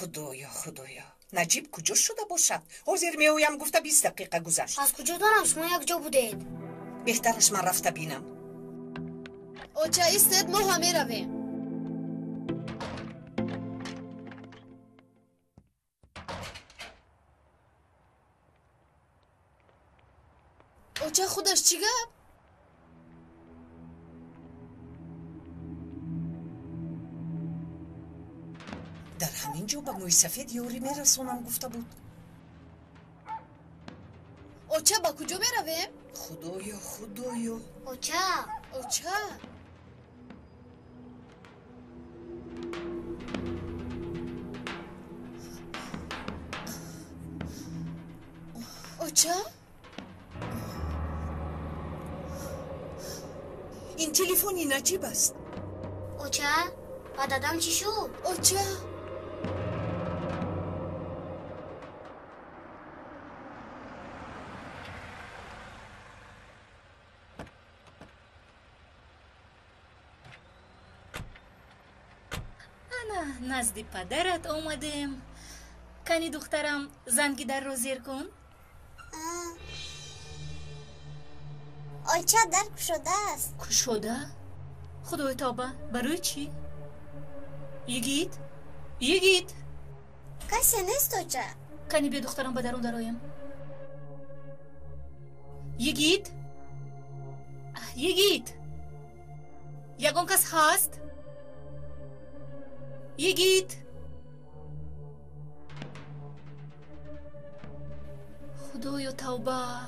خدایا نجیب کجا شده باشد؟ حاضر میایم گفته 20 دقیقه گذشت. از کجا دارم شما یک جا بودید؟ بهترش من رفته بینم. اوچه ایستید ما همه رویم. اوچه خودش چی گفت؟ در همین جا به موی سفید یوری میرسونم گفته بود. اوچه با کجا میرویم؟ خدایا اوچه این تلفنی نجیب است. اوچه با دادم چی شد؟ اوچه نزد پدرت آمدیم. کنی دخترم زنگی در رو زیر کن. اوچه در کشوده است. کشوده؟ خدای توبه برای چی؟ یگید کسی نیست اوچه. کنی بیا دخترم به درون درایم. یگید یگون کس هست؟ یگید خدایا توبه.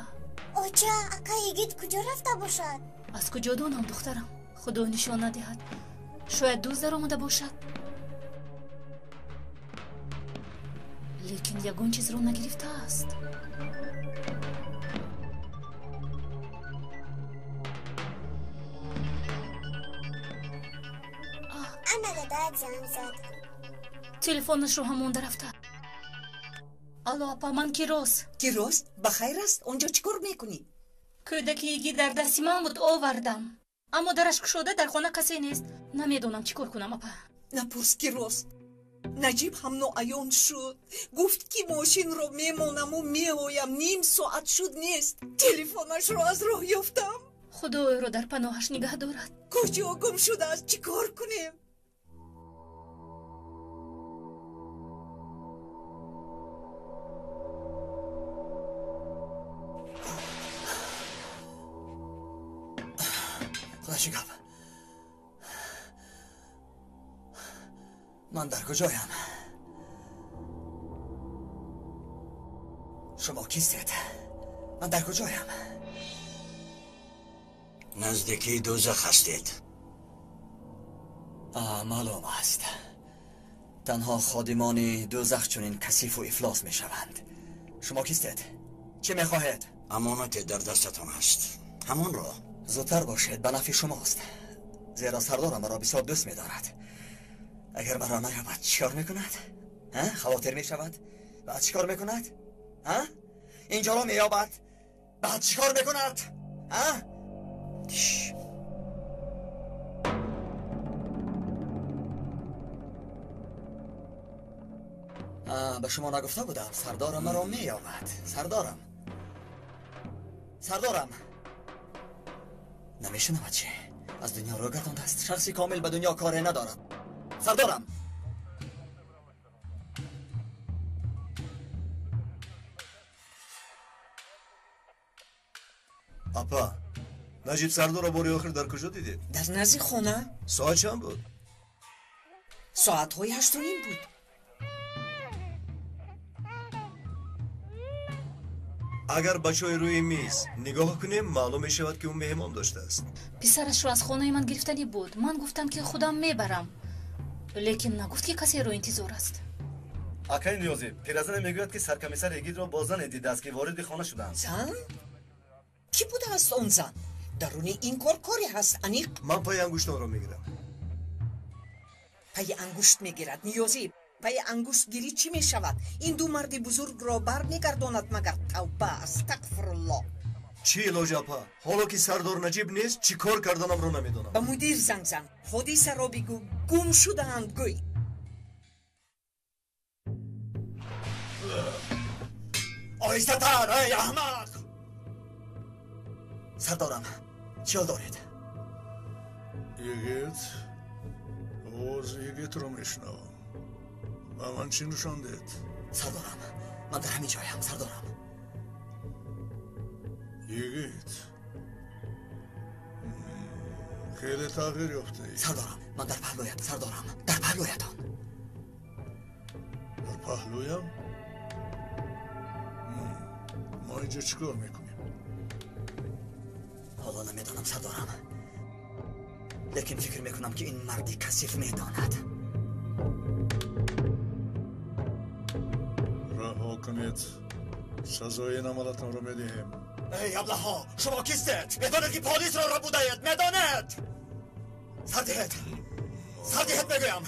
اوچه اکا یگید کجا رفته باشد؟ از کجا دانم دخترم؟ خدا نشان ندهد. شاید دوز در آمده باشد، لیکن یگون چیز رو نگرفته است. انا دادت زنگ زد. تلفنش رو همون رفته. الو اپا من کیروس بخیر است؟ اونجا چیکار میکنی؟ کودکی یگی در دستی من بود آوردم، اما درش کشوده، در خانه کسی نیست. نمیدونم چیکار کنم اپا. نپرس کیروس. نجیب هم ناعیان شد، گفت که ماشین رو میمونم و میایم. نیم ساعت شد نیست. تلفنش رو از راه یافتم. خدا او رو در پناهش نگه دارد. کجا گم شده است؟ چیکار کنیم؟ خدا شکر. من در کجایم؟ شما کیستید؟ من در کجایم؟ نزدیکی دوزخ هستید. معلوم است. تنها خادمان دوزخ چنین کثیف و افلاس می شوند. شما کیستید؟ چه می خواهید؟ امانت در دستتان است، همون را. زودتر باشید، به نفع شماست. زیرا سردارم مرا بسیار دوست می دارد. اگر مرا نیابد چیکار میکند؟ خواطر می شود؟ بعد چیکار میکند؟ اینجا را میابد بعد چیکار میکند؟ به شما نگفته بودم سردارم مرا میابد. سردارم نمیشنود چی؟ از دنیا رو گردانده است. شخصی کامل به دنیا کاری ندارد. سردارم اپا نجیب سردار را باری آخر در کجا دیدید؟ در نزدیک خانه. ساعت چند بود؟ ساعت های 8:30 بود. اگر بچه روی میز نگاه کنیم معلوم می شود که اون مهمان داشته است. پسرش رو از خانه من گرفتنی بود. من گفتم که خودم میبرم، لیکن نگفت که کسی رو انتظار است. اکای نیازی پیرزن میگوید که سرکمیسر یگید را با زن دیده است که وارد خانه شدند. زن؟ کی بوده است اون زن؟ درون این کاری هست انیق. من پای انگشتان را میگیرم. پای انگشت میگیرد؟ نیازی پای انگشت گیری چی میشود؟ این دو مرد بزرگ را بر میگرداند مگر؟ توبه استغفر الله. چی علاج اپا؟ حالا که سردار نجیب نیست چی کار کردنم رو نمیدونم. به مدیر زنگ زن، حادثه را بگو، گم شدند گوی. آهسته تر ای احمق. سردارم چیل دارید؟ یگیت اوز یگیت رو میشنوم. و من چی نشان دید؟ سردارم من در همین جایم سردارم. یگیت خیلی تغییر یافته. سردارم من در پهلویت سردارم، در پهلویتان. در پهلویم؟ ما اینجا چیکار میکنیم؟ حالا نمیدانم سردارم، لیکن فکر میکنم که این مردی کثیف میداند. رها کنید، سزای این عملتان رو میدهیم. ای ابله‌ها، شما کیستید؟ میدانید که پلیس را بودید؟ میدانید؟ سردید میگویم.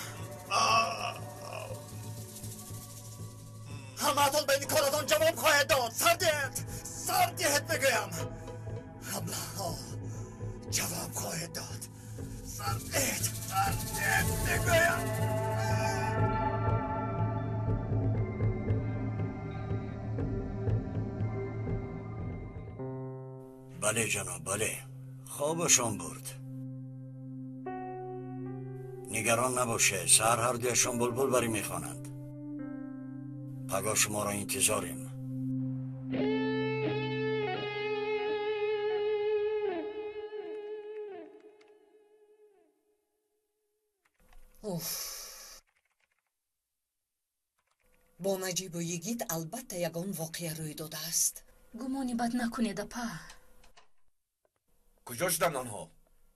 همه‌تان به این کارتان جواب خواهد داد. سردید میگویم. ابله‌ها جواب خواهد داد. سردید میگویم. بله جناب، بله. خوابشان برد. نگران نباشه، سهر هر دویشان بلبل بری میخوانند. پگاه شما را انتظاریم. با نجیب و یگیت البته یگان واقعه روی داده است. گمانی بد نکنید اپا. کجا شدن آنها؟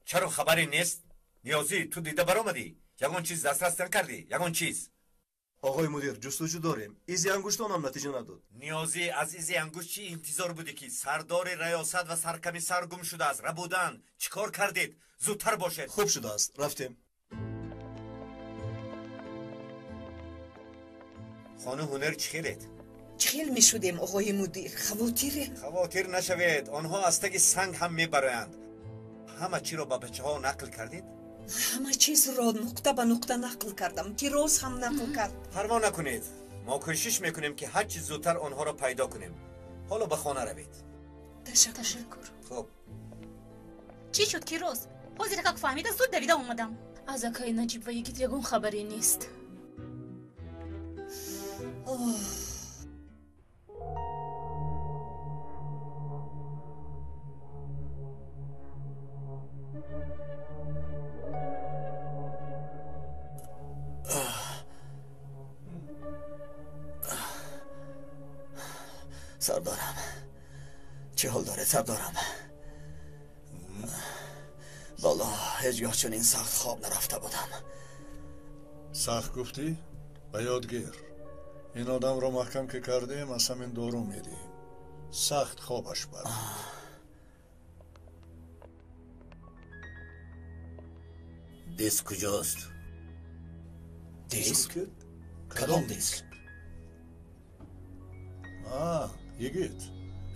چرا خبری نیست؟ نیازی تو دیده برآمدی؟ یگان چیز دسترس نکردی؟ یگان چیز؟ آقای مدیر جستجو داریم. ایزی انگشتان هم نتیجه نداد. نیازی از ایزی انگشت چی انتظار بودی که سردار ریاست و سرکمیسر گم شده است؟ ربودن چیکار کردید؟ زودتر باشید. خوب شده است، رفتیم. خانه هنر چی خیلید؟ چخیل می شدیم آقای مدیر. خواتیر نشوید، آنها از تگ سنگ هم میبرند. همه چی را با بچه ها نقل کردید؟ همه چیز را نقطه به نقطه نقل کردم. تیروز هم نقل کرد. پروا نکنید، ما کوشش میکنیم که هر چیز زودتر آنها را پیدا کنیم. حالا به خانه روید. تشکر. خب چی شد کیروز؟ حاضر که فهمیده زود دویده اومدم. از اکای نجیب و یگیت یگون خبری نیست. سردارم چه حال داره سردارم؟ والا هیچگاه چنین سخت خواب نرفته بودم. سخت گفتی؟ به یادگیر. این آدم را محکم که کردیم از همین دارو میدیم. سخت خوابش بر. دیسک کجاست؟ دیسک؟ کدام دیسک؟ یگیت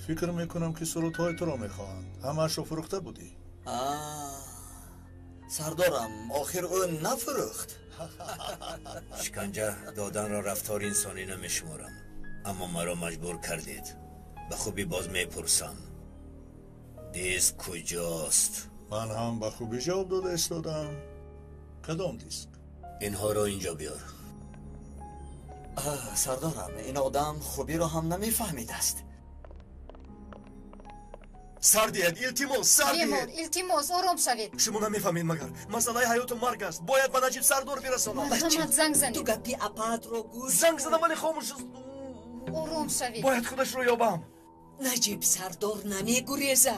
فکر میکنم که سرودهای تو را میخواهند. همه‌اش را فروخته بودی. سردارم آخر او نفروخت. شکنجه دادن را رفتار انسانی نمیشمارم، اما مرا مجبور کردید. به خوبی باز میپرسم دیسک کجاست؟ من هم به خوبی جواب داده استادم. کدام دیسک؟ اینها را اینجا بیار. سردارم این آدم خوبی رو هم نمیفهمید است. سردید التماس التماس آرام شوید. شما نمیفهمید مگر مسئله حیات و مرگ است. باید به نجیب سردار برسانم. محمد زنگ تو زنید. گپی اپات رو گوش. زنگ زدم ولی خاموش است. آرام شوید. باید خودش رو یابم. نجیب سردار نمیگریزه.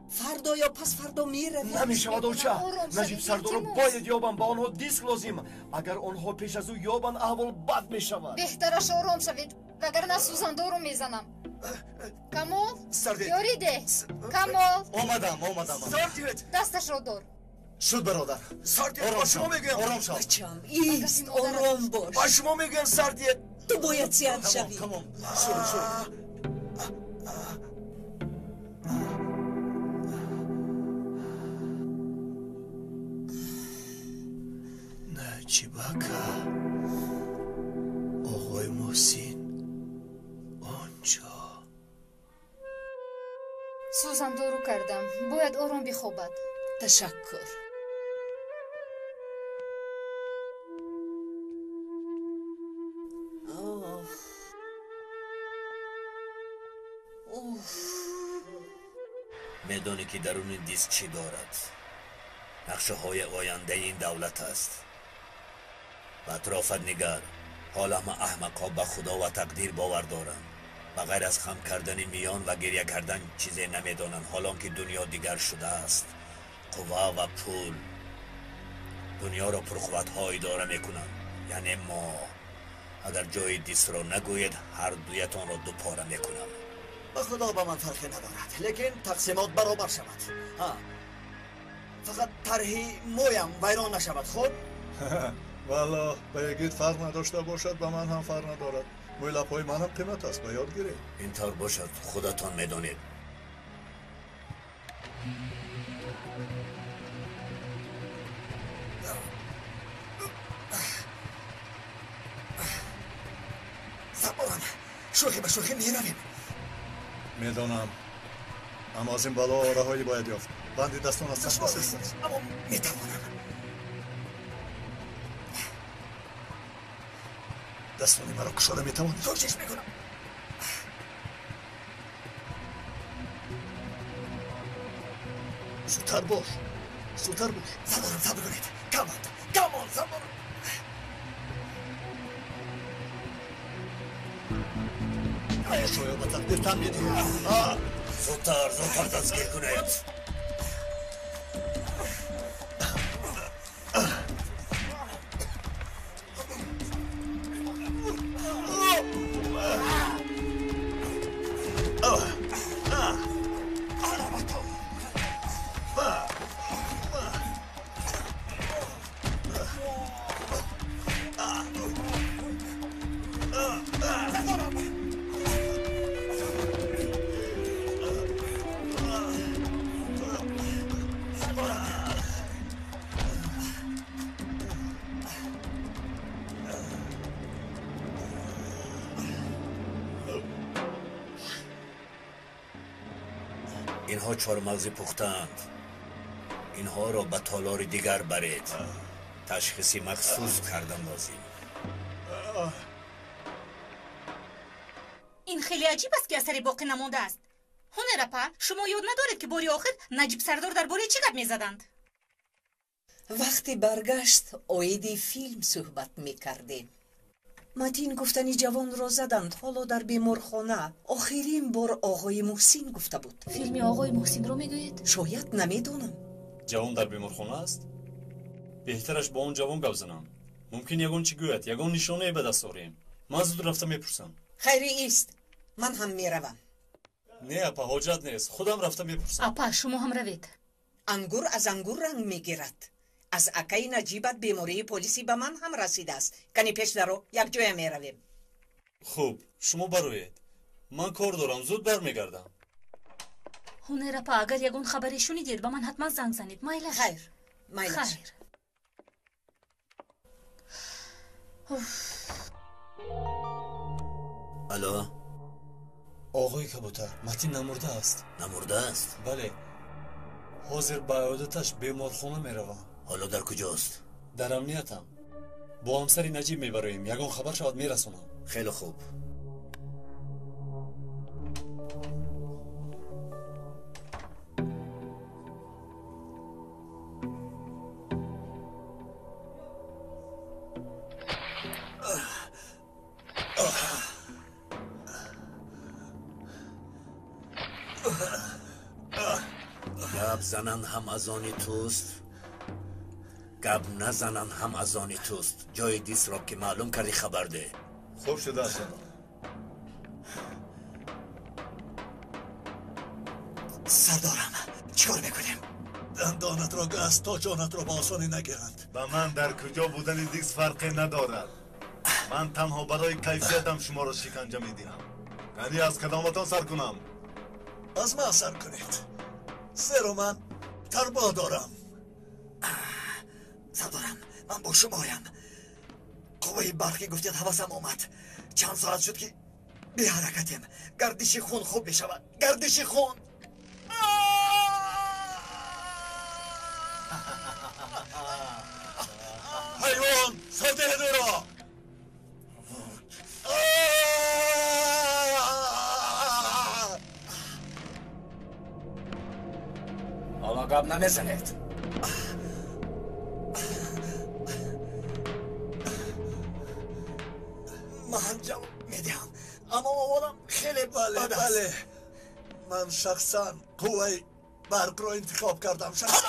فردا یا پس فردا میره. نمیشود اوچه. نجیب سردار رو باید یابم. با آنها دیسک لازم. اگر آنها پیش از او یابن احوال بد میشود. بهترش آرام شوید وگرنه سوزنده رو میزنم. کمال بیاریده. کمال اومدم. سردید دستش رو دار. شد برادر. سردید با شما میگویم. آرام شو. بچم ایست آرام باش. با شما میگویم سردید. تو باید سیاد شوی. شروع. نجیبکه آقای محسن آنجا бояд ором бихобад. ташаккур. میدانی که درون این دیسک چی دارد؟ نقشه های آینده این دولت است. و اطرافت نگر. حالا همه احمقا به خدا و تقدیر باور دارند. بغیر از خم کردن میان و گریه کردن چیزی نمیدانند. حالا که دنیا دیگر شده است. قوا و پول دنیا را پرقوت‌ها اداره میکنند. یعنی ما اگر جای دیس را نگوید هر دویتان را دو پاره میکنم. به خدا با من فرقی ندارد، لیکن تقسیمات برابر شود. فقط طرحی مویم ویران نشود. خب والا به یگید فرق نداشته باشد به من هم فرق ندارد. موی لپای من هم قیمت است، به یاد گیرید. اینطور باشد، خودتان میدانید. صبرم، شوخی به شوخی میرویم. میدانم، اما از این بالا راههایی باید یافت. بندی دستان از سمت است. اما میتوانم. دستانی مرا کشاده میتوانی؟ کوشش میکنم. زودتر باش، زودتر باش. صبرم، صبر کنید. کمان صبر. شاید به تقدیر تن میدیم. زودتر دستگیر کنید. اینها چهارمغز پختند. اینها را به تالار دیگر برید. تشخیصی مخصوص کردن لازم. این خیلی عجیب است که اثری باقی نمانده است. هنرپا، شما یاد ندارید که باری آخر نجیب سردار در باره چی گپ میزدند؟ وقتی برگشت اویدی فیلم صحبت میکردیم. متین گفتنی جوان را زدند. حالا در بیمارخانه. آخرین بار آقای محسن گفته بود. فیلم آقای محسن رو میگوید؟ شاید نمیدونم. جوان در بیمارخانه است؟ بهترش با اون جوان گپ زنم. ممکن یگون چی گوید، یگون نشانه به دست آوریم. من زود رفتم میپرسم. خیری است. من هم میروم. نه اپا، حاجت نیست. خودم رفتم میپرسم. اپا شما هم روید. انگور از انگور رنگ میگیرد. از اکای نجیبت بیماری پلیسی به من هم رسیده است. کنی پیش درو، یک جای میرویم. خوب، شما بروید. من کار دارم، زود برمیگردم. هنرپا، اگر یگون خبری شنیدید به من حتما زنگ زنید. مایلش. خیر، مایلش. خیر. الو، آقای کبوتر، متین نمرده است. نمرده است؟ بله. حاضر به عیادتش بیمارخانه میروم. حالا در کجاست؟ در امنیتم. با همسری نجیب میبریم. یگان خبر شود میرسونم. خیلی خوب. گپ زنن هم از آنی توست، گپ نزنن هم از آنی توست. جای دیس را که معلوم کردی خبر ده. خوب شده است. سردارم، چیکار میکنیم؟ دندانت را گست تا جانت را با آسانی نگیرند. به من در کجا بودن دیگه فرقی ندارد. من تنها برای کیفیتم شما را شکنجه میدیم. یعنی از کدامتان سر کنم؟ از من سر کنید. زیرا من تربا دارم. سردارم، من با شمایم. قوه برقی گفتید حواسم آمد. چند ساعت شد که بی حرکتیم. گردش خون خوب بشود. گردش خون. حیوان سده درا حالا قبل نمیزنید من جواب میدم اما مامانم خیلی بله من شخصا قوه برق رو انتخاب کردم شخصا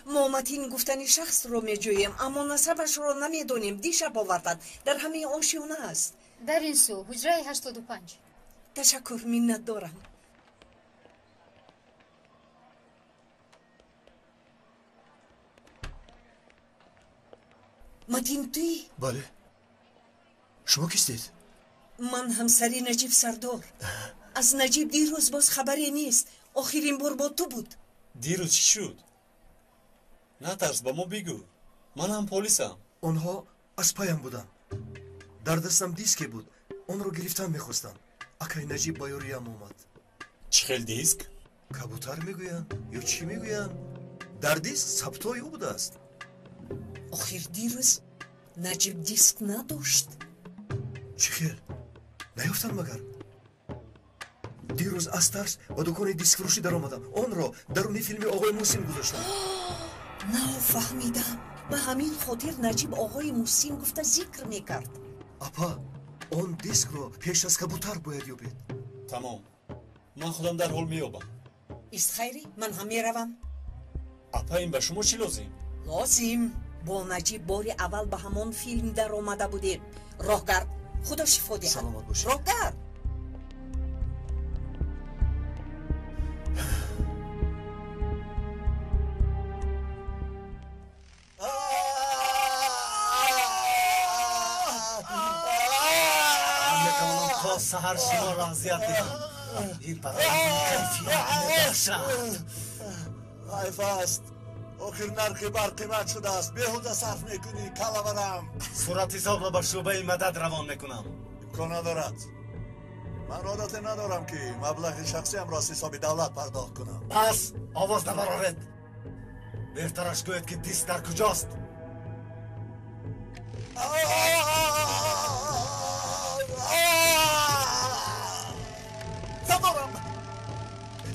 ما متین گفتنی شخص رو میجوییم اما نسبش رو نمیدونیم. دیشب آوردند در همه آشیانه است. در این سو حجره 85. تشکر منت دارم. متین توی؟ بله شما کیستید؟ من همسری نجیب سردار. از نجیب دیروز باز خبری نیست. آخرین بار با تو بود. دیروز چی شد؟ نترس با ما بگو. من هم پلیسم. آنها از پایم بودن. در دستم دیسک بود. اون رو گرفتن میخواستم. اکای نجیب با یوریم اومد. چی خیل دیسک؟ کبوتر میگوین یا چی میگوین؟ در دیسک ثبتای او بوده است. آخر دیروز نجیب دیسک نداشت. چی خیل؟ نیفتن مگر؟ دیروز از ترس با دکان دیسک فروشی در آمدم. اون رو درون فیلم آقای موسیم گذاشتم. نه فهمیدم. به همین خاطر نجیب آقای موسیم گفته ذکر میکرد. اپا اون دیسک رو پیش از کبوتر باید یابید. تمام. من خودم در حال میابم. است خیری؟ من هم میروم. اپا این به شما چی لازم؟ لازم با نجیب باری اول به همون فیلم در آمده بودیم. راهگرد خدا شفا دهد. سلامت باشید. راهگرد تا سهر شما را اذیت بدم. این برای کیفیت نباشد. حیف است آخر نرخ برق قیمت شده است. بیهوده صرف میکنی کلاورم. صورت حساب را به شعبه مدد روان میکنم. امکان ندارد. من عادت ندارم که مبلغ شخصی هم را حساب دولت پرداخت کنم. پس آواز نبرارید. بهترش گوید که دیسک در کجاست.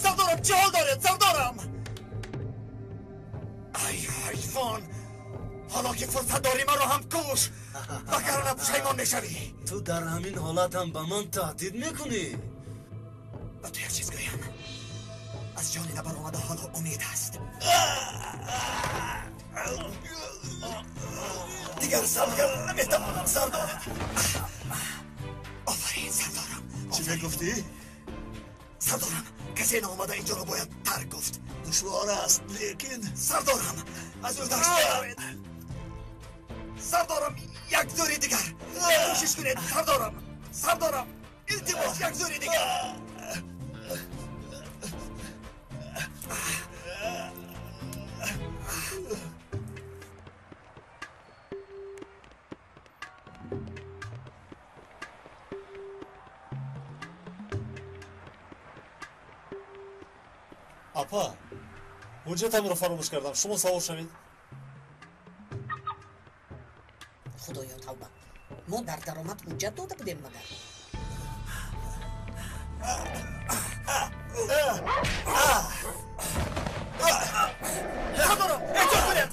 سردارم چه حال دارید سردارم؟ ای حیوان، حالا که فرصت داری من رو هم کش وگرنه پشیمان میشوی. تو در همین حالت هم به من تهدید میکنی؟ با تو یک چیز گویم. از جان نبر آمده حالا امید هست. دیگر صبر نمیتوانم سردارم. آفرین سردارم. چی میگفتی؟ سردارم کسی نامده اینجا رو باید ترک گفت. دشوار است لیکن سردارم از او داشت بروید. سردارم یک دوری دیگر کوشش کنید. سردارم التماس یک دوری دیگر. اپا حجتم رو فراموش کردم. شما سوار شوید. خدایا توبه. ما در درآمد حجت داده بودیم مگر. سردارم اجازه کنید.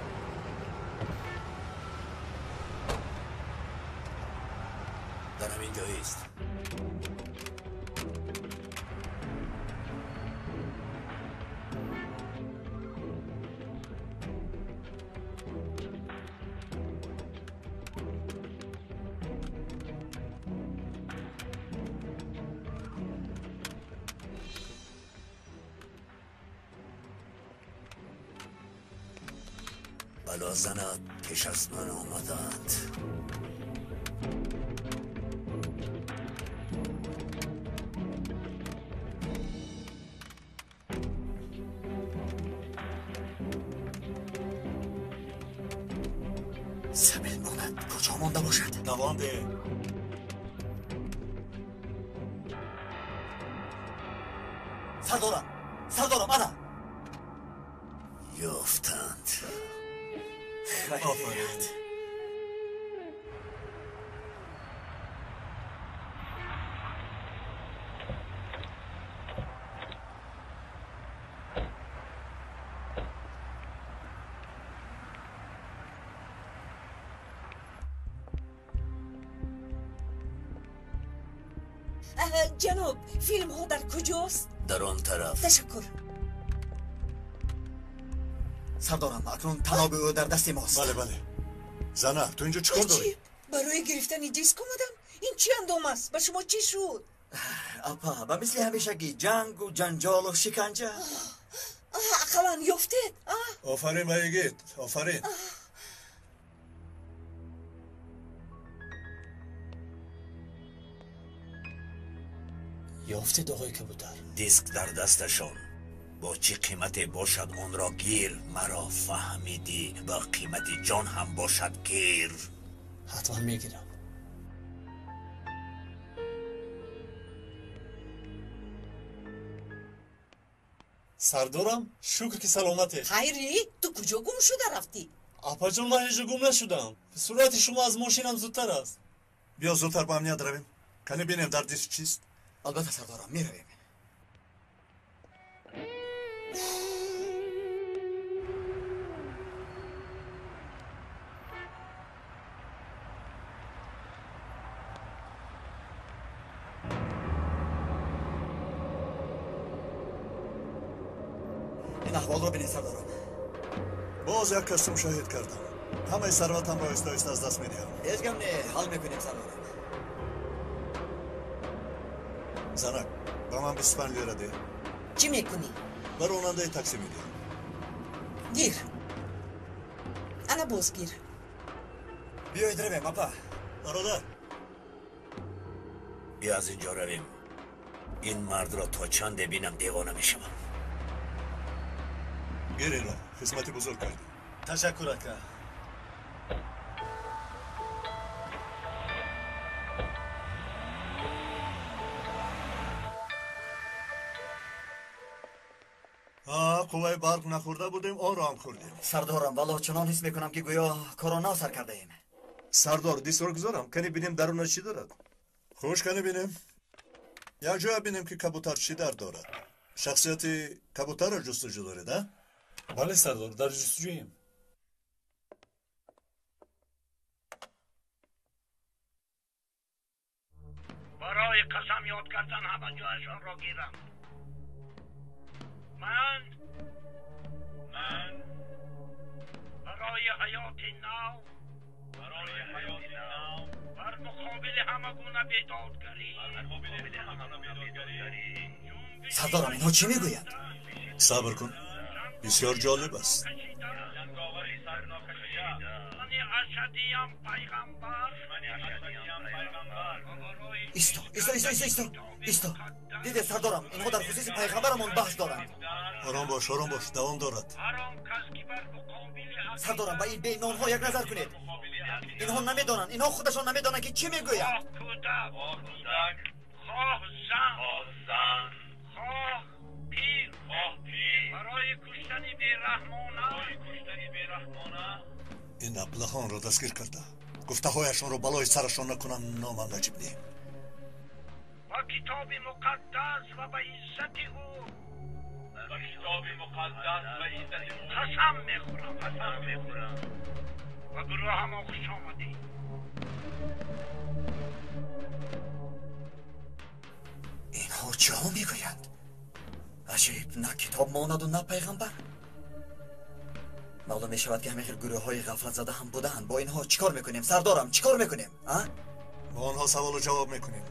همین جایی است. بلا زنت پیش از من آمدند. سبیل ماند کجا مانده باشد؟ نوانده سردارم انا یافتند. آفرین. جناب فیلم ها در کجاست؟ در آن طرف. تشکر. سردارم اکنون تناب او در دست ماست. بله زنه تو اینجا چیکار داری؟ برای گرفتن دیسک اومدم. این چی اندام است؟ به شما چی شد؟ اپا به مثل همیشگی جنگ و جنجال و شکنجه. اقلا یافتید. آفرین بایگید آفرین. یافتید آقای کبوتر؟ دیسک در دستشان. با چه قیمتی باشد آن را گیر. مرا فهمیدی؟ با قیمتی جان هم باشد گیر. حتما میگیرم. سردارم شکر که سلامته. خیری تو کجا گم شده رفتی؟ اپا جون من اینجا گم نشدم. صورت شما از ماشینم زودتر است. بیا زودتر با امنیت رویم. کنی بینیم در دیسک چیست؟ البته سردارم میرویم. این احوال رو بینید سردارم. باز یک کس مشاهد کردم. همه ثروتم را آهسته آهسته از دست میدهم. هیچ گم نه، حل میکنیم سردارم. زنک با من 25 لیره ده. چی میکنی؟ بر راننده تاکسی میدیم. گیر. انا باز گیر. بیایید رویم اپا. برادر بیا از اینجا رویم. این مرد را تا چند ببینم دیوانه میشم. گیر این را خدمتی بزرگ کردی. تشکر اکا. قوه برق نخورده بودیم آن را هم خوردیم. سردارم والله چنان حس میکنم که گویا کرونا سر کرده ایم. سردار دیس رو گذارم کنی بینیم درون چی دارد. خوش کنی بینیم. یک جای بینیم که کبوتر چی در دارد. شخصیت کبوتر را جستجو دارید ها؟ بله سردار در جستجوییم. برای قسم یاد کردن همه جایشان را گیرم. من برای حیات نو بر مقابل همه گونه بیدادگری سردارم اینها چی میگوید؟ صبر کن بسیار جالب است. من اشهدیم پیغمبر. ایستا دیده سردارم اینها در خصوص پیغمبرمون بحث دارند. آرام باش دوام دارد. سردارم با این بینان ها یک نظر کنید. اینها نمیدانند، اینها خودشان نمیدانند که چی میگوید. خواه کودک، خواه زن، خواه پیر برای کشتن بیرحمانه این ابلهان را دستگیر کرده. گفته هایشان را بلای سرشان نکنن نامم نجیب نیم. با کتاب مقدس و به عزت او قسم میخورم و گروه هم خوش آمدی. اینها چه ها میگویند؟ عجیب، نه کتاب ماند و نه پیغمبر. معلوم میشود که همه گروه های غفلت زده هم بودن. با اینها چیکار میکنیم سردارم؟ چیکار میکنیم؟ با آنها سوال و جواب میکنیم.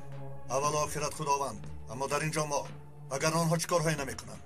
اول آخرت خداوند، اما در اینجا ما اگر آنها چیکارهایی نمیکنند.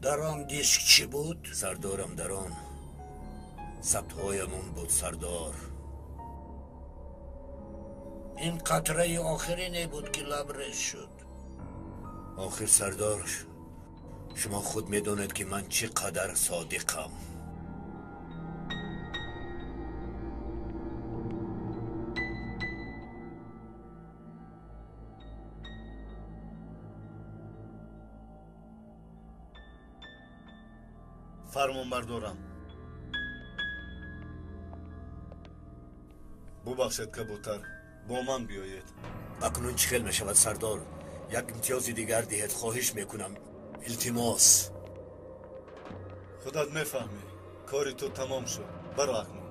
در آن دیسک چی بود؟ سردارم در آن ثبت‌هایمان بود سردار. این قطره آخرینه بود که لبریز شد. آخر سردار، شما خود میدونید که من چقدر صادقم. فرمان بردارم. ببخشید کبوتر، با من بیایید. اکنون چه خیل می شود سردار؟ یک امتیاز دیگر دهید خواهش میکنم. التماس. خودت میفهمی کاری تو تمام شد. برو اکنون.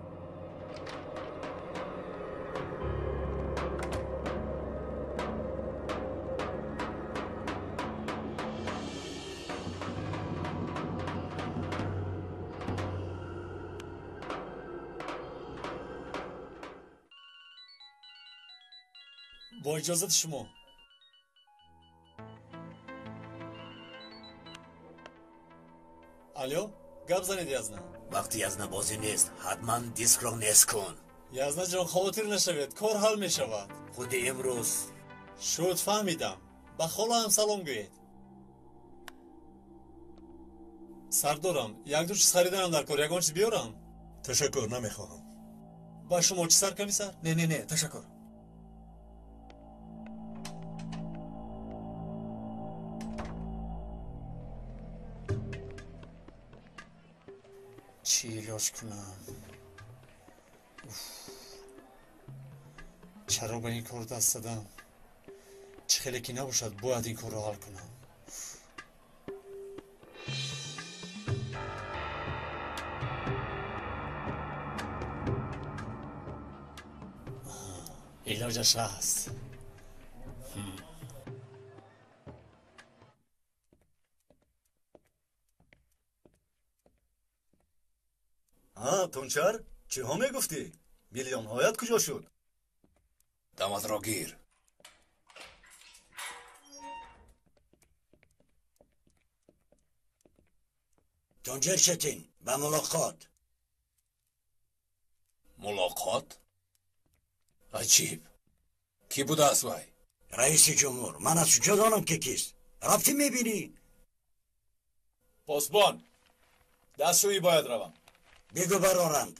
با اجازت شما. الو، گپ زنید یزنه. وقتی یزنه بازی نیست، حتما دیسک را نیست کن. یزنه جان خاطر نشوید، کار حل می شود. خود امروز شد فهمیدم. به خاله هم سلام گوید. سردارم، یک دو چیز خریدنم در کار، یکان چیز بیارم. تشکر، نمیخواهم. با شما چی سر کمی سر؟ نه تشکر. چی علاج کنم؟ چرا به این کار دست دادم؟ چه خیلی که نباشد باید این کار رو حل کنم. علاجش هست. تونچر چی ها میگفتی؟ میلیون هایت کجا شد؟ داماد را گیر. تونچر چتین به ملاقات. ملاقات؟ عجیب. کی بوده از وی؟ رئیس جمهور. من از کجا دانم که کیست؟ رفتی میبینی؟ پاسبان، دستشویی باید روم. بگو برارند.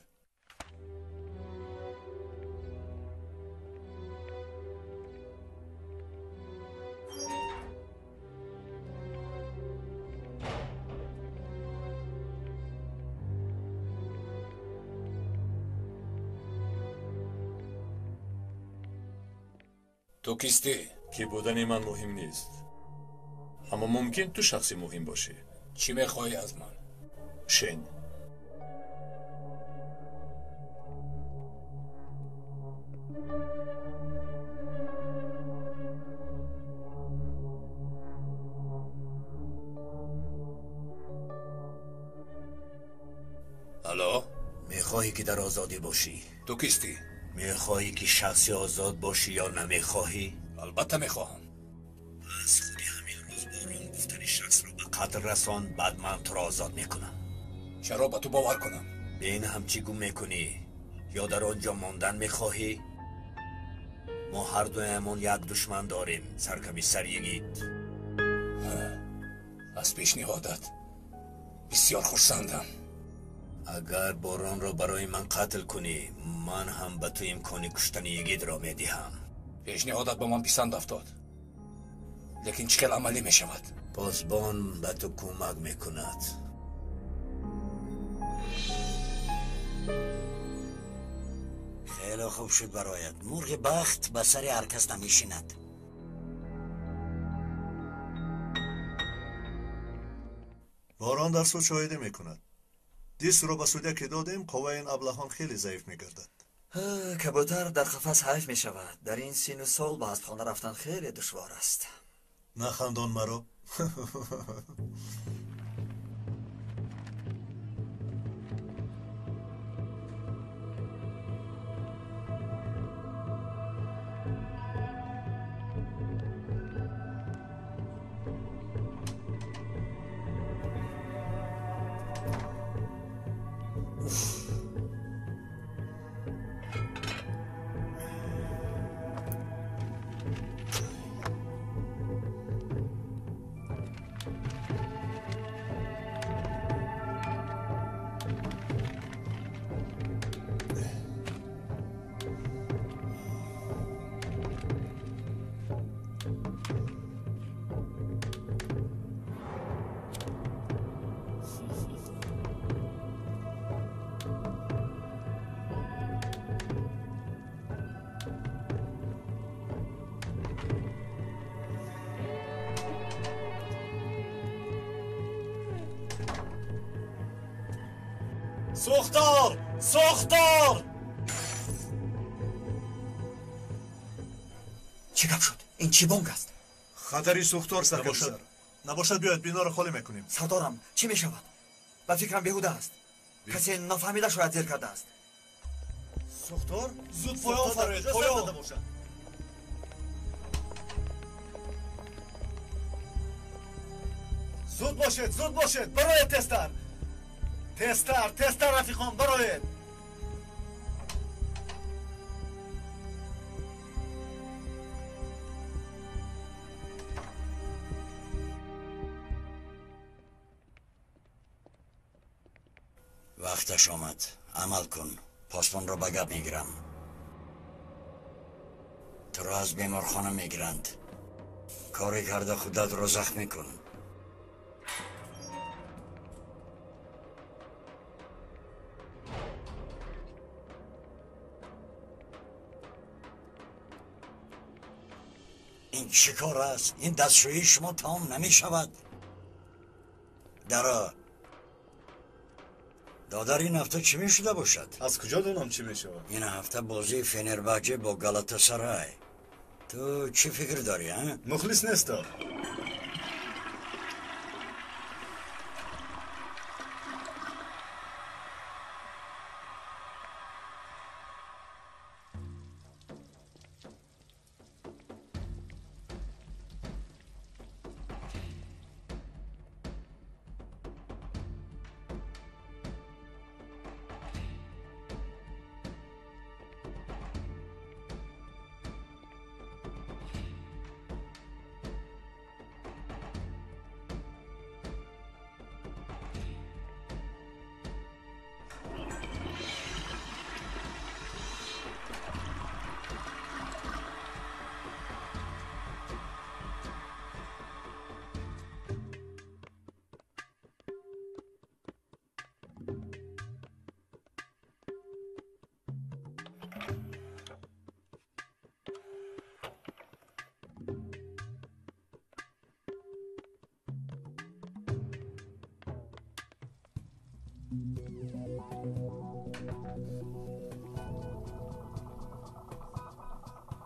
تو کیستی؟ کی بودن من مهم نیست، اما ممکن تو شخصی مهم باشه. چی میخوای از من؟ شین. الو؟ میخواهی که در آزادی باشی؟ تو کیستی؟ میخواهی که شخصی آزاد باشی یا نمیخواهی؟ البته میخواهم. پس خودی همین روز باران گفتن شخص رو به قتل رسان، بعد من تو را آزاد میکنم. چرا به تو باور کنم؟ به این هم چی گم میکنی؟ یا در آنجا ماندن میخواهی؟ ما هر دویمون یک دشمن داریم، سرکمی سریگید. از پیشنهادت بسیار خرسندم. اگر باران را برای من قتل کنی من هم به تو امکان کشتن یگید را میدهم. پیشنهادت با من پسند افتاد، لیکن چقدر عملی می شود؟ پاسبان به تو کمک میکند. خیلی خوب شد برایت. مرغ بخت به سر هر کس نمیشیند. باران در سود شاهدی میکند. دیس رو به سودیا که دادیم قوه این ابلهان خیلی ضعیف میگردد. کبوتر در قفس حیف می شود. در این سین و سال به اسبخانه رفتن خیلی دشوار است. نخندان مرا. سوختار! سوختار! چی گپ شد؟ این چی بانگ است؟ خطری سوختار سرکشد. نباشد بیاید بینا را خالی میکنیم. سردارم چی می شود؟ و فکرم بیهوده است. کسی نفهمیده شاید زیر کرده است. سوختار؟ زود پایان فرمایید. پایان. زود باشید زود باشید. برای تستر رفیقان برای. وقتش آمد. عمل کن. پاسبان را به گپ میگیرم. تو را از بیمارخانه میگیرند. کاری کرده خودت را زخمی کن. این چه کار است؟ این دستشویی شما تمام نمی شود. درا دادر این هفته چی می شده باشد؟ از کجا دونم چی می شود؟ این هفته بازی فنربخچه با گالاتاسرای. تو چی فکر داری ها؟ مخلص نیستا.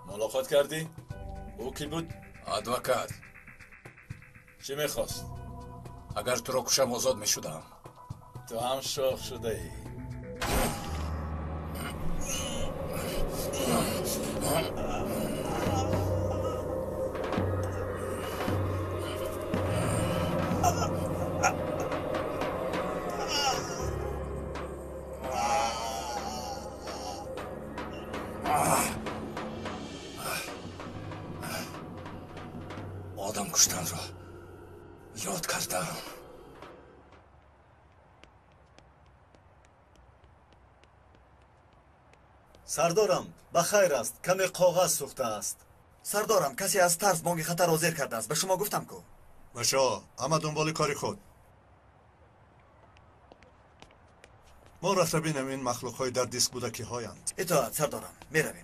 ملاقات کردی؟ او کی بود؟ ادوکات. چی میخواست؟ اگر تو را کشم آزاد میشدم. تو هم شاخ شده ای. آدم کشتن را یاد کردم. سردارم بخیر است کمی کاغذ سوخته است. سردارم کسی از ترس بانگ خطر را زیر کرده است. به شما گفتم کو. باشا اما دنبال کاری خود. ما رفته بینم این مخلوق های در دیسک بودکی هایند. اطاعت سردارم میرویم.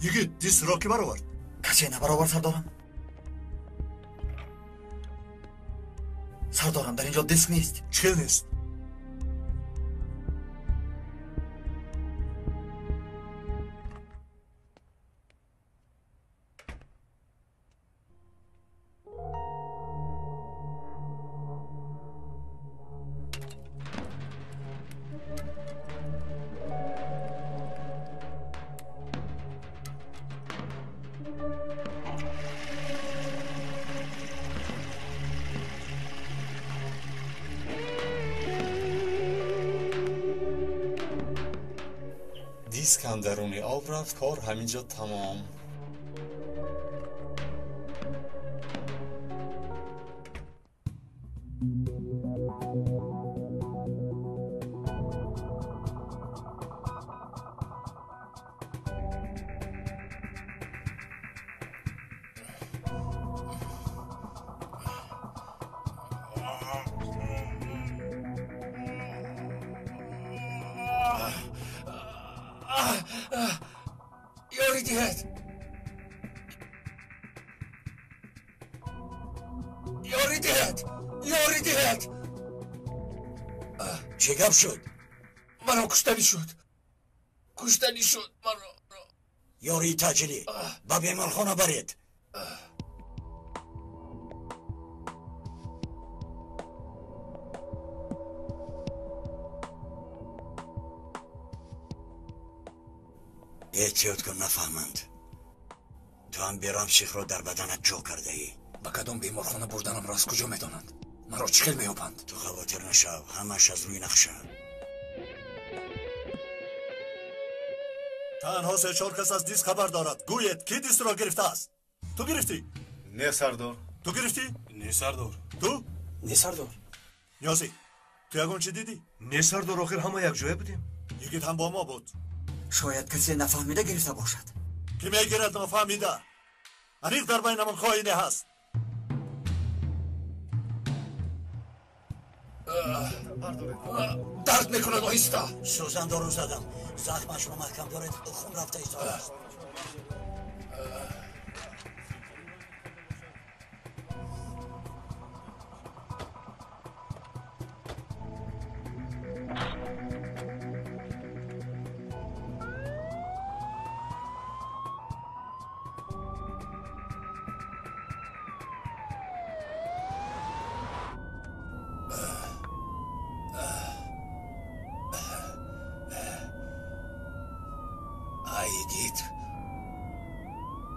یگید دیسک را که برآورد؟ کسی نبرآورد سردارم. سردارم در اینجا دیسک نیست. چه نیست؟ دیسک هم درونی آب رفت. کار همینجا تمام. یاری دیت یاری دیت یاری دیت چه گپ شد؟ مرا کشتنی شد کشتنی شد مرا. یاری تاجلی با بیمارخانه برید. احتیاط کن نفهمند. تو هم بیرام سیخ رو در بدنت جو کرده ای. با کدام بیمارخانه بردنم را از کجا میدانند؟ مرا چخیل میابند. تو خواطر نشو، همش از روی نقشه. تنها 3-4 کس از دیسک خبر دارد. گوید کی دیسک را گرفته است؟ تو گرفتی؟ نه سردار. تو گرفتی؟ نه سردار. تو؟ نه سردار. نیازی تو یگون چی دیدی؟ نه سردار آخر همه یک جای بودیم. یکیت هم با ما بود. شاید کسی نفهمیده گرفته باشد. کی میگیرد نفهمیده؟ انیق در بینمان خواهینه هست. درد میکند آیستا. سوزن دارو زدم. زخمش رو محکم دارد. خون رفته ایستاد است.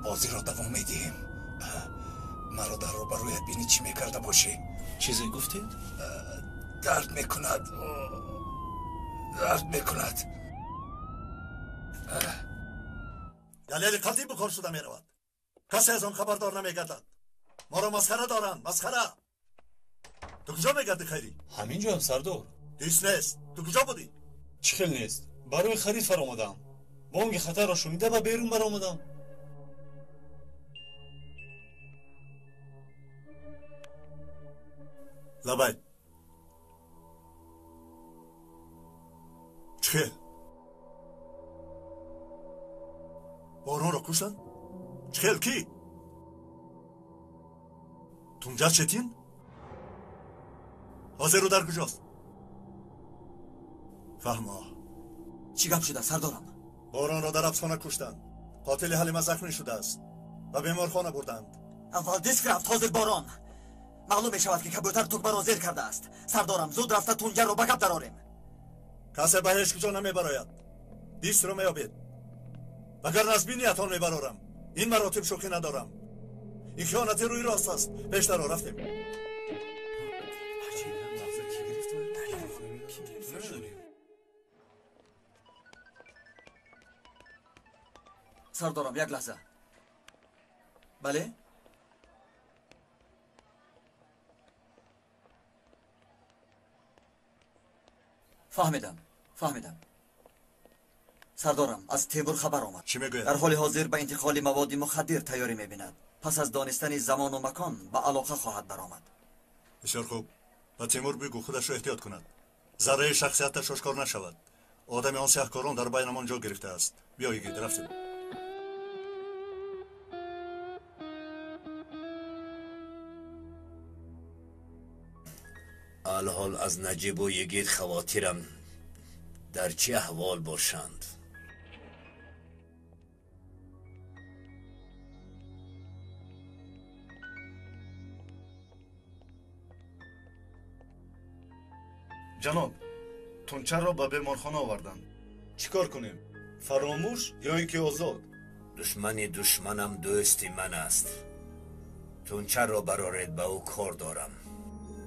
بازی را دوام میدیم. مرا در روبرویت بینی چی میکرده باشی؟ چیزی گفتید؟ درد میکند. درد میکند. دلیل قطعی بکار شده میرود. کسی از آن خبردار نمیگردد. ما را مسخره دارند. مسخره. تو کجا میگردی خیری؟ همینجا هم سردار. دیس نیست. تو کجا بودی؟ چخیل نیست. برای خرید فرآمدم. بانگ خطر را شنیده و بیرون برآمدم. لبای چه؟ باران را کشتن؟ چخیل کی؟ تونجر چتین؟ حاضر رو در کجاست؟ فهما چی گپ شده سردارم؟ باران را در افسانه کشتن. قاتل حلیمه زخمی شده است و بیمارخانه بردند. اول دیسک رفت حاضر باران. معلوم می شود که کبوتر توکمه را زیر کرده است. سردارم زود رفته تونجر رو بگپ دراریم. کسی به هیچ کجا نمی براید. دیست رو میابید. وگر نزبینی اتان می برارم. این مراتب شوخی ندارم. این خیانتی روی راست است. بیشتر را رفتیم. سردارم یک لحظه. بله؟ فهمیدم سردارم از تیمور خبر آمد چی میگوید؟ در حال حاضر به انتقال مواد مخدر تیاری میبیند پس از دانستن زمان و مکان به علاقه خواهد برآمد بسیار خوب و تیمور بگو خودش رو احتیاط کند ذره شخصیتش آشکار نشود آدم آن سیاهکاران در بینمان جا گرفته است بیا یگید رفتیم الحال از نجیب و یگید خواتیرم در چه احوال باشند جناب تونچه را به بیمارخانه آوردند چیکار کنیم فراموش یا اینکه آزاد دشمنی دشمنم دوستی من است تونچه را برارید به او کار دارم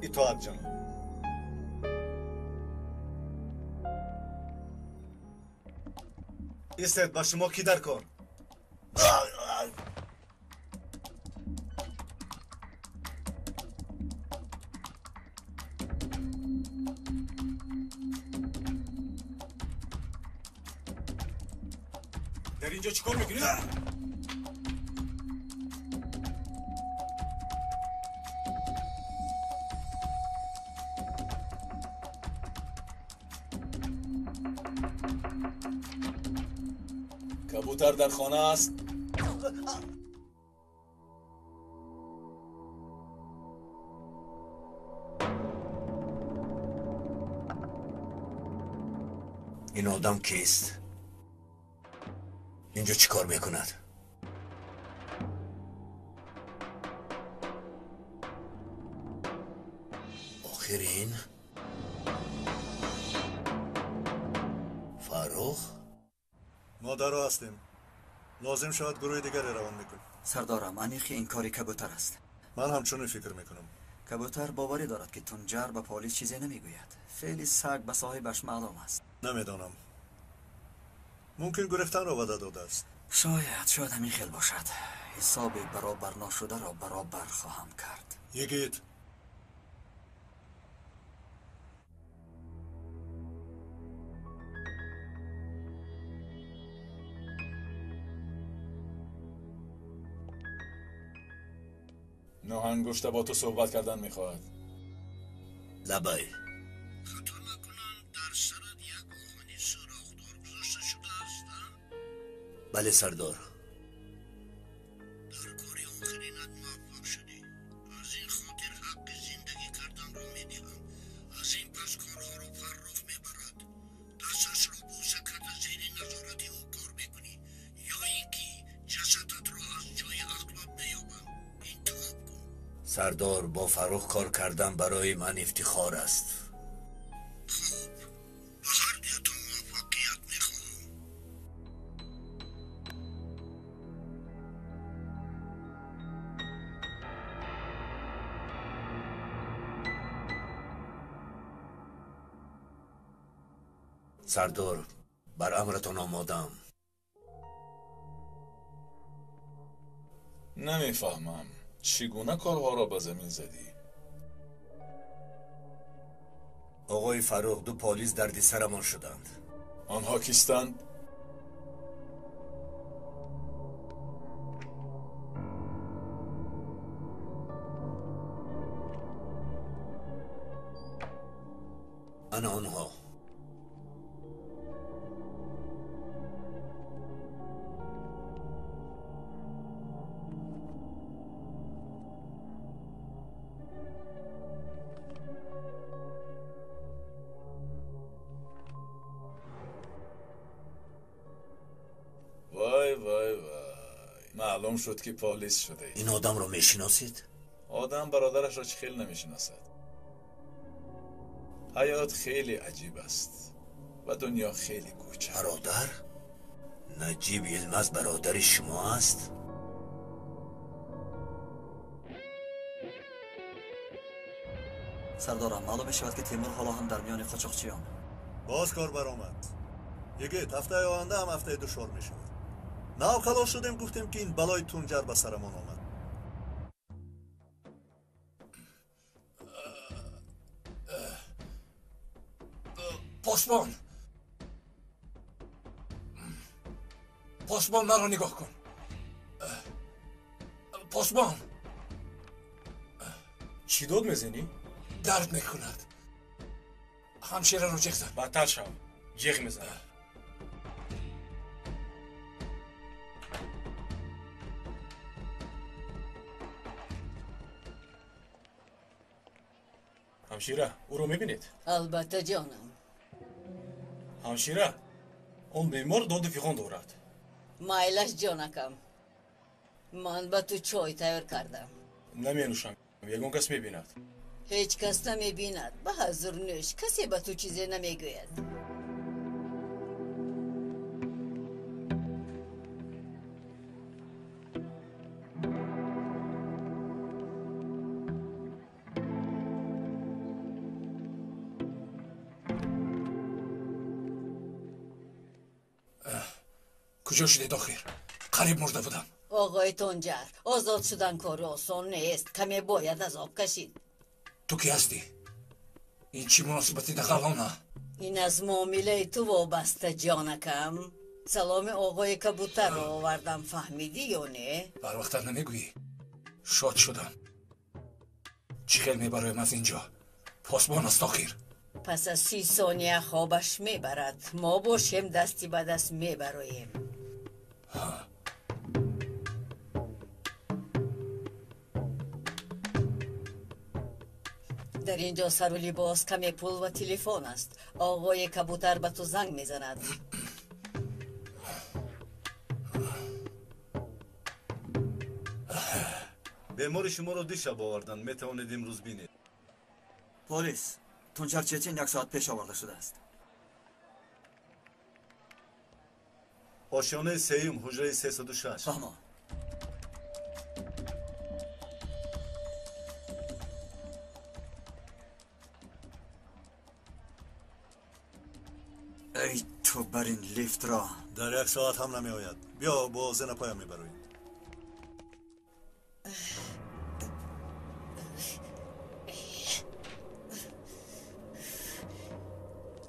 اطاعت جناب ایستید با شما کی در کار در اینجا چیکار میکنی؟ کبوتر در خانه است؟ این آدم کیست؟ اینجا چی کار میکند؟ آخرین فرخ؟ ما در راه هستیم لازم شود گروه دیگری روان میکنیم سردارم انیخ این کاری کبوتر است من همچنین فکر میکنم کبوتر باوری دارد که تونجر به پلیس چیزی نمیگوید فعلی سگ به صاحبش معلوم است نمیدانم ممکن گرفتن را وعده داده است شاید همین خیل باشد حساب برابر نشده را برابر خواهم کرد یگید ناهنگشته با تو صحبت کردن میخواهد لبای خطا نکنم در سرت یک آهنی سوراخ‌دار گذاشته شده است بله سردار در کاری آخرینت موفق شدی از این خاطر حق زندگی کردن را میدهم از این پس کارها را فرخ میبرد دستش را بوسه کرده زیر نظارت او کار میکنی یا اینکه جسدت را از جای اغلب مییابم انتخاب کن سردار با فرخ کار کردن برای من افتخار است سردار بر امرتان آمادم نمیفهمم چگونه کارها را به زمین زدی آقای فرخ دو پلیس دردی سرمان شدند آنها کیستند؟ آنها وای معلوم شد که پلیس شده این آدم رو میشناسید؟ آدم برادرش را خیلی نمیشناسد حیات خیلی عجیب است و دنیا خیلی کوچک برادر؟ نجیب یلمز برادر شما است؟ سردارم معلوم شود که تیمور حالا هم در میان قاچاقچیان باز کار برآمد یگید هفته آینده هم هفته دشوار می شود نه خلاص شدیم گفتیم که این بلای تونجر به سرمان آمد پاسبان پاسبان مرا نگاه کن پاسبان چی داد میزنی؟ درد میکند همشیره رو جیغ زد بدتر شو جیغ میزنه همشیره او رو میبینید؟ البته جانم. همشیره اون بیمار دود فیغان دارد. مایلش جانکم. من به تو چای تیار کردم. نمینوشم یگون کس میبیند. هیچ کس نمیبیند. به حضور نوش کسی به تو چیزی نمیگوید. کجا شدید آخر؟ قریب مرده بودم. آقای تنجر آزاد شدن کار آسان نیست. کمی باید از آب کشید. تو کی هستی؟ این چی مناسبتی دقلانه؟ این از معامله تو وابسته جانکم. سلام آقای کبوتر رو آوردم فهمیدی یا نه؟ بر وقتر نمیگویی. شاد شدم. چی خیل میبرایم از اینجا؟ پاسبان است آخر. پس از 30 ثانیه خوابش میبرد. ما باشیم دستی به دست میبرایم. در اینجا سر و لباس کمی پول و تلفن است. آقای کبوتر به تو زنگ میزند. بیمار شما رو دیشب آوردن میتوانید امروز بینید. پلیس تونچر چچن 1 ساعت پیش آورده شده است. آشیانه سیم حجره 306. فهمم. ای تو بر این لیفت را در 1 ساعت هم نمی آید. بیا با زن پایم میبرویم.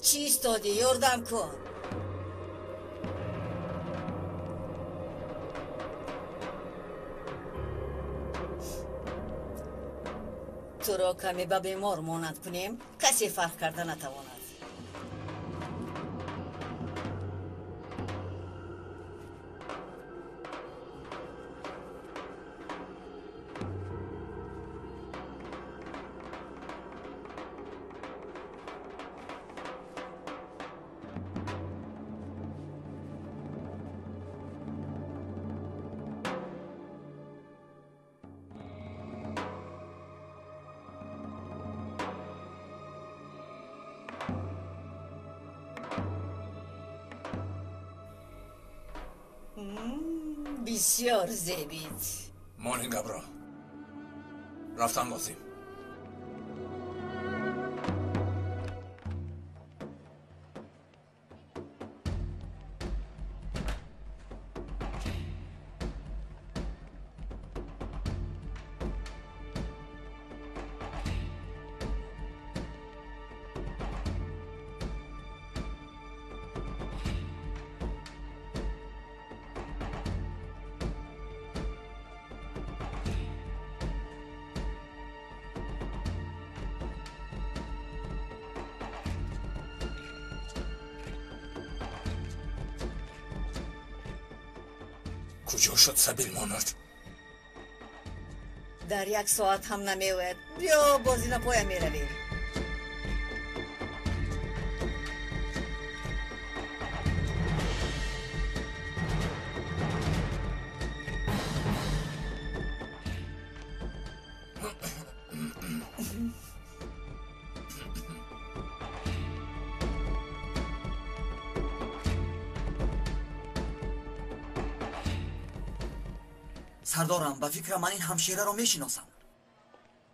چی استادی؟ یردم کن. تو را کمی به بیمار مانند کنیم کسی فرق کرده نتواند. بسیار زیبید. مانین گبرا رفتن لازم. کجا شد سبیل ماند؟ در 1 ساعت هم نمیوید. بیا بازی نپایم میرویم. سردارم به فکر من این همشیره رو میشناسم.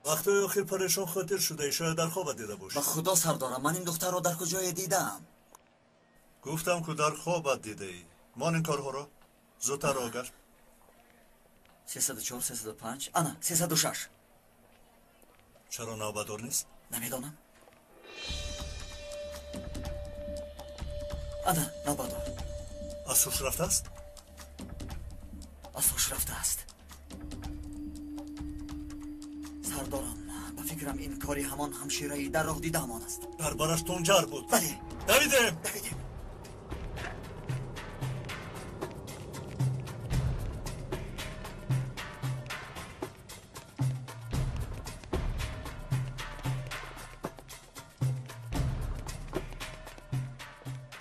وقتی آخر پریشان خاطر شده شاید در خواب دیده باشی. به خدا سردارم من این دختر رو در کجای دیدم؟ گفتم که در خواب دیده ای. مان این کارها رو زودتر آگر. 304 305 آنا 306. چرا نوبدار نیست؟ نمیدانم. انا نابادار از هوش رفته است؟ از هوش رفته است. سردارم به فکرم این کاری همان همشیره‌ای در راه دیدهمان است. دربارش تنجر بود. بله. دویدیم.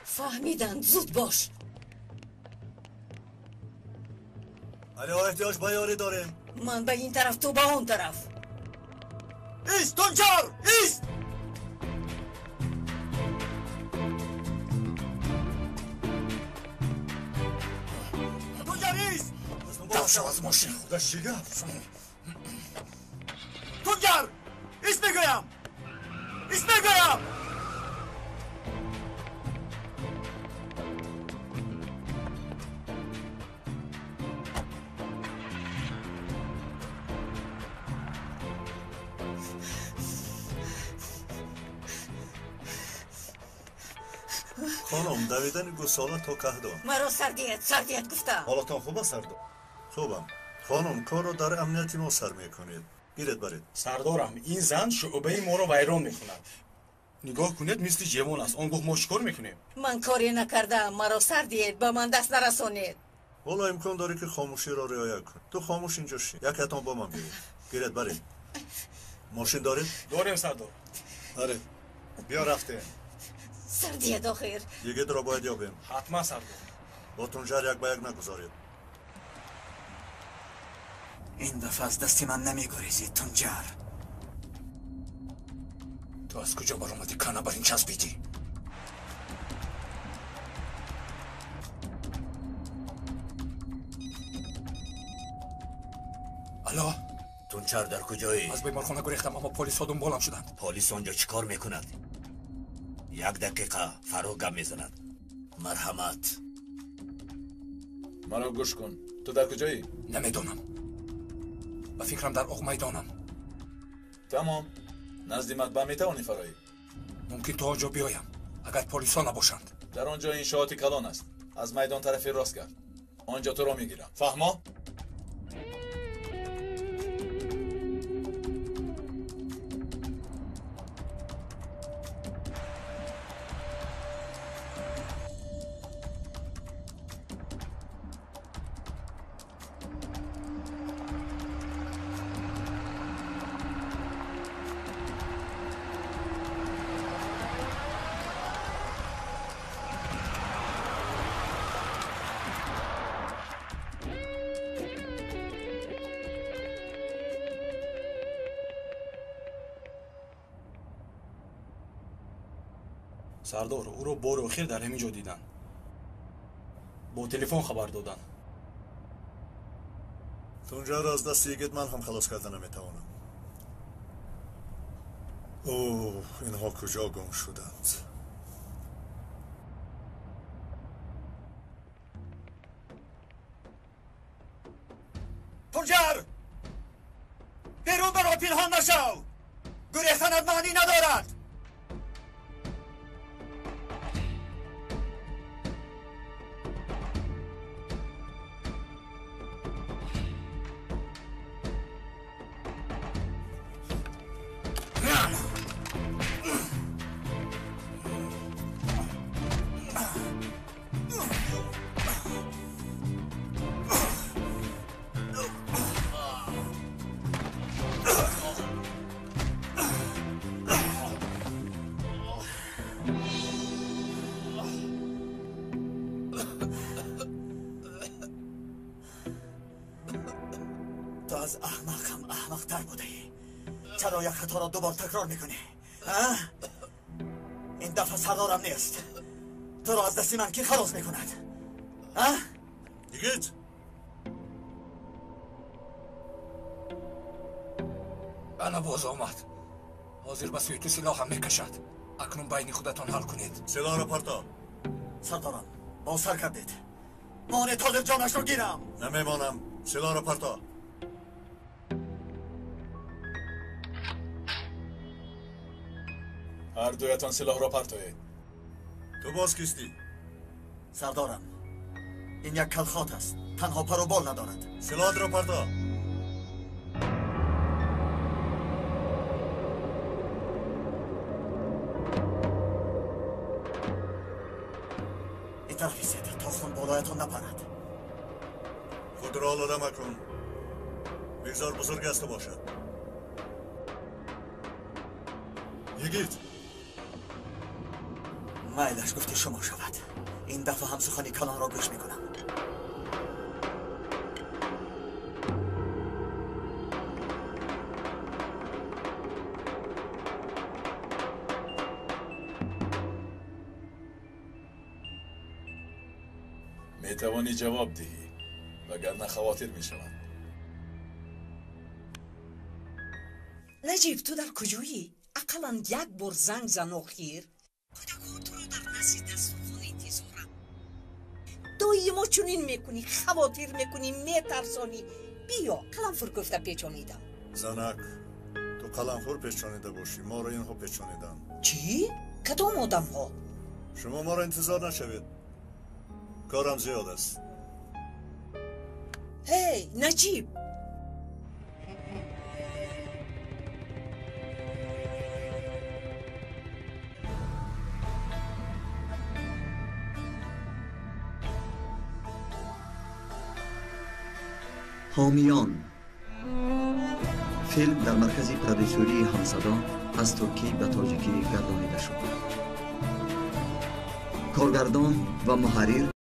فهمیدند زود باش. علی احتیاج به یاری داریم. من به این طرف تو به اون طرف. ایست تنجر ایست. تنجر ایست. دفشو از ماشین خودش شگفت. تنجر ایست میگویم. ایست میگویم. خانم دویدن گوساله تا کهدان. مرا سردیت گفتم. حالتان خوب است سردار؟ خوبم. خانم کار رو در امنیتی ما سر میکنید. گیرید برید. سردارم این زن شعبه ما رو ویران میکند. نگاه کنید مثل جوان است. آن گفت ما چیکار میکنیم؟ من کاری نکردم. مرا سردیت به من دست نرسونید. حالا امکان داری که خاموشی را رعایت کن. تو خاموش اینجا شی. یکیتان با من بیایید. گیرید برید. ماشین دارید؟ داریم سردار. آره. بیا رفتیم. سردیت آخر. دیگه را باید یابیم. حتما سردار. با تنجر یک به یک نگذارید. این دفعه از دست من نمیگریزی تنجر. تو از کجا بر اومدی کنه بر این چسبیدی؟ الو تونچر در کجایی؟ از بیمارخانه گریختم اما پلیس ها دنبالم شدند. پلیس آنجا چیکار میکند؟ یک دقیقه فرو گم میزند. مرحمت. مرا گوش کن. تو در کجایی؟ نمیدونم. و فکرم در اوق میدانم. تمام. نزدی مطبع میتوانی فرایی؟ ممکن تو آنجا بیایم اگر پلیس ها نباشند. در آنجا انشاءات کلان است. از میدان طرفی راست کرد. آنجا تو را میگیرم. فهما؟ سردار او رو بار اخیر در همینجا دیدن. با تلفن خبر دادن. تنجر از دست یگید من هم خلاص کردن نمیتوانم. اوه اینها کجا گم شدند؟ تنجر بیرون برو پنهان نشو. گریختنت معنی ندارد. از احمق هم احمق تر بوده ای. چرا یک خطا را دوبار تکرار میکنی؟ این دفعه سردارم نیست. تو را از دستی من کی خلاص میکند؟ دیگید انا باز آمد. حاضر به سوی تو سلاح هم میکشد. اکنون بین خودتان حل کنید. سلاح را پرتا. سردارم با سر کردید. مانع تاجر جانش رو گیرم. نمیمانم. سلاح را پرتا. هر دویتان سلاح را پرتایید. تو باز کیستی؟ سردارم این یک کلخات است تنها پر و بال ندارد سلاح را پردا این طرف ایستید تا خون بالایتان نپرد خود را آلوده مکن میگذار بزرگ است باشد یگید میلش گفتی شما شود این دفعه هم سخنی کلان را گوش میکنم میتوانی جواب دهی وگرنه خواطر میشوند. نجیب تو در کجایی؟ اقلا یک بار زنگ زن آخیر کودک تو رو در نزد دستخوان انتظارم دایی ما چونین میکنی خواطر میکنی میترسانی بیا قلمفور گفته پیچانیدم زنک تو قلمفور پیچانیده باشی ما را اینها پیچانیدن چی؟ کدام آدم ها؟ شما ما را انتظار نشوید کارم زیاد است هی نجیب حامیان فیلم در مرکز پرودوسری همصدا از ترکی به تاجیکی گردانیده شد. کارگردان و محرر